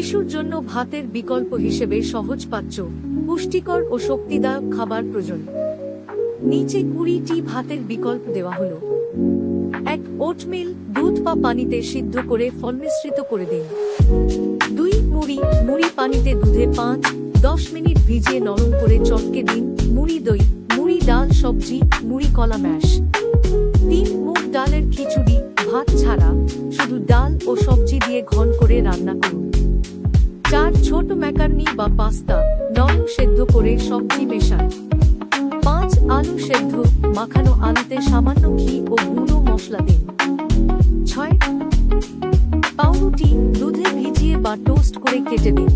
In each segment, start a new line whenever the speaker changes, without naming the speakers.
শিশুর জন্য ভাতের বিকল্প হিসেবে সহজপাচ্য, পুষ্টিকর ও শক্তিদায়ক খাবার প্রয়োজন। নিচে 20টি ভাতের বিকল্প দেওয়া হলো। 1. ওটমিল, দুধ বা পানিতে সিদ্ধ করে ফল মিশ্রিত করে দিন। 2. মুড়ি, মুড়ি পানিতে দুধে 5-10 মিনিট ভিজিয়ে নরম করে চটকে দিন। মুড়ি দই, মুড়ি ডাল সবজি, মুড়ি কলা ম্যাশ। 3. মুগ ডালের খিচুড়ি, ভাত ছাড়া, শুধু ডাল ও সবজি দিয়ে ঘন করে রান্না করুন। 4. ছোট ম্যাকারনি বা পাস্তা, নরম সেদ্ধ করে সবজি মেশান। 5. আলু সেদ্ধ, মাখানো আলুতে সামান্য ঘি ও গুঁড়ো মশলা দিন। 6. পাউরুটি, দুধে ভিজিয়ে বা টোস্ট করে কেটে দিন।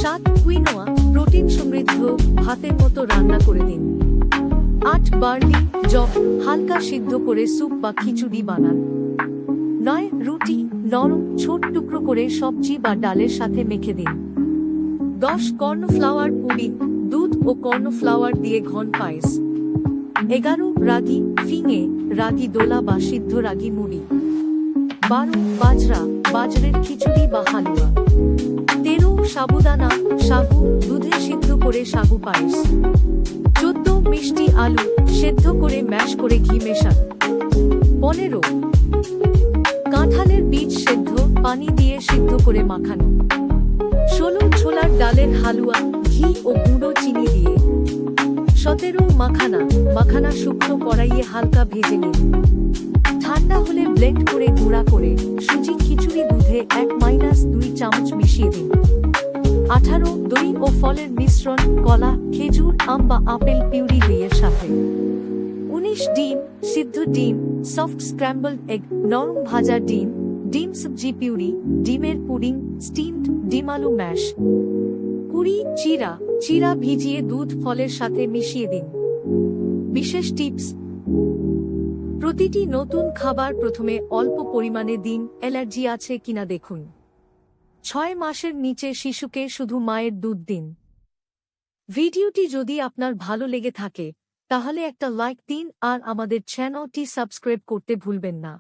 7. কুইনোয়া, প্রোটিন সমৃদ্ধ, ভাতের মতো রান্না করে দিন। 8. বার্লি, জব, হালকা সিদ্ধ করে স্যুপ বা খিচুড়ি বানান। 9. রুটি, নরম, ছোট টুকরো করে সবজি বা ডালের সাথে মেখে দিন। 10. কর্নফ্লাওয়ার পুডিং, দুধ ও কর্নফ্লাওয়ার দিয়ে ঘন পায়েস। 11. রাগি, ফিঙে, রাগি দোলা বা সিদ্ধ রাগি মুড়ি। 12. বাজরা, বাজরের খিচুড়ি বা হালুয়া। 13. সাবুদানা, সাগু, দুধে সিদ্ধ করে সাগু পায়েস। 14. মিষ্টি আলু, সেদ্ধ করে ম্যাশ করে ঘি মেশান। 15. কাঁঠালের বীজ সেদ্ধ, পানি দিয়ে সিদ্ধ করে মাখানো। 16. ছোলার ডালের হালুয়া, ঘি ও গুঁড়ো চিনি দিয়ে। 17. মাখানা, মাখানা শুকনো কড়াইয়ে হালকা ভেজে নিন। ঠান্ডা হলে ব্লেন্ড করে গুঁড়া করে সুজি খিচুড়ি দুধে 1-2 চামচ মিশিয়ে দিন। 18. দই ও ফলের মিশ্রণ, কলা, খেজুর, আম বা আপেল পিউরি দইয়ের সাথে। 19. ডিম, সিদ্ধ ডিম, সফট স্ক্র্যাম্বলড এগ, নরম ভাজা ডিম, ডিম সবজি পিউরি, ডিমের পুডিং, স্টিমড ডিম আলু ম্যাশ। 20. চিরা, চিরা ভিজিয়ে দুধ ফলের সাথে মিশিয়ে দিন। বিশেষ টিপস: প্রতিটি নতুন খাবার প্রথমে অল্প পরিমাণে দিন, অ্যালার্জি আছে কিনা দেখুন। 6 মাসের নিচে শিশুকে শুধু মায়ের দুধ দিন। ভিডিওটি যদি আপনার ভালো লেগে থাকে তাহলে একটা লাইক দিন আর আমাদের চ্যানেলটি সাবস্ক্রাইব করতে ভুলবেন না।